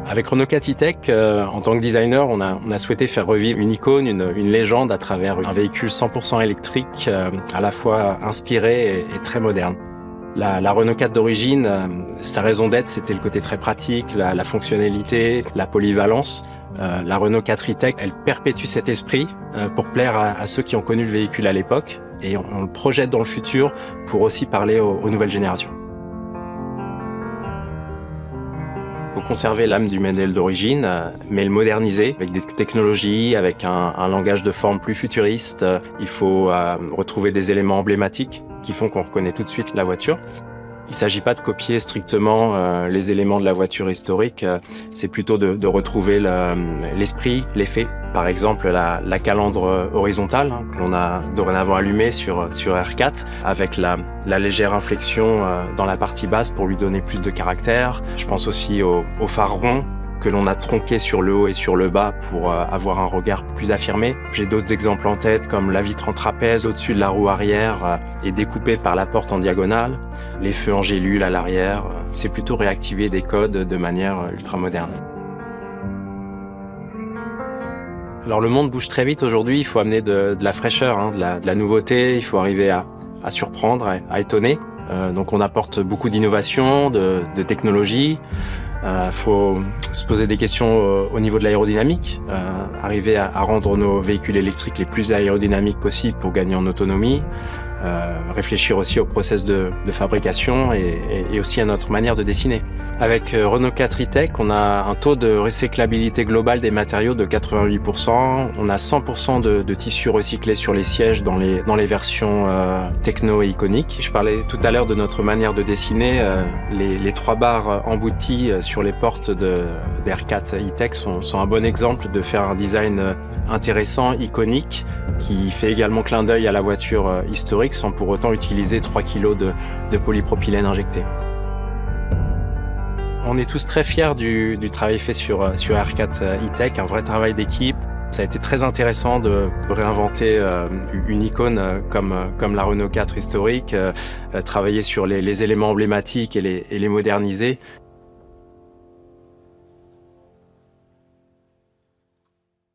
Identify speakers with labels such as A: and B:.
A: Avec Renault 4 E-Tech, en tant que designer, on a souhaité faire revivre une icône, une légende à travers un véhicule 100% électrique, à la fois inspiré et très moderne. La Renault 4 d'origine, sa raison d'être, c'était le côté très pratique, la fonctionnalité, la polyvalence. La Renault 4 E-Tech, elle perpétue cet esprit pour plaire à ceux qui ont connu le véhicule à l'époque, et on le projette dans le futur pour aussi parler aux nouvelles générations. Il faut conserver l'âme du modèle d'origine, mais le moderniser avec des technologies, avec un langage de forme plus futuriste. Il faut retrouver des éléments emblématiques qui font qu'on reconnaît tout de suite la voiture. Il ne s'agit pas de copier strictement les éléments de la voiture historique, c'est plutôt de retrouver l'esprit, l'effet. Par exemple, la calandre horizontale que l'on a dorénavant allumée sur R4 avec la légère inflexion dans la partie basse pour lui donner plus de caractère. Je pense aussi au phare rond que l'on a tronqué sur le haut et sur le bas pour avoir un regard plus affirmé. J'ai d'autres exemples en tête comme la vitre en trapèze au-dessus de la roue arrière et découpée par la porte en diagonale, les feux en gélule à l'arrière. C'est plutôt réactiver des codes de manière ultra moderne. Alors le monde bouge très vite aujourd'hui, il faut amener de la fraîcheur, de la nouveauté, il faut arriver à surprendre, à étonner. Donc on apporte beaucoup d'innovation, de technologie. Faut se poser des questions au niveau de l'aérodynamique, arriver à rendre nos véhicules électriques les plus aérodynamiques possibles pour gagner en autonomie, réfléchir aussi au process de fabrication et aussi à notre manière de dessiner. Avec Renault 4 E-Tech, on a un taux de recyclabilité globale des matériaux de 88%. On a 100% de tissus recyclés sur les sièges dans les versions techno et iconiques. Je parlais tout à l'heure de notre manière de dessiner. Les 3 barres embouties sur les portes d'R4 E-Tech sont un bon exemple de faire un design intéressant, iconique, qui fait également clin d'œil à la voiture historique sans pour autant utiliser 3 kg de polypropylène injecté. On est tous très fiers du travail fait sur R4 E-Tech, un vrai travail d'équipe. Ça a été très intéressant de réinventer une icône comme la Renault 4 historique, travailler sur les éléments emblématiques et les moderniser.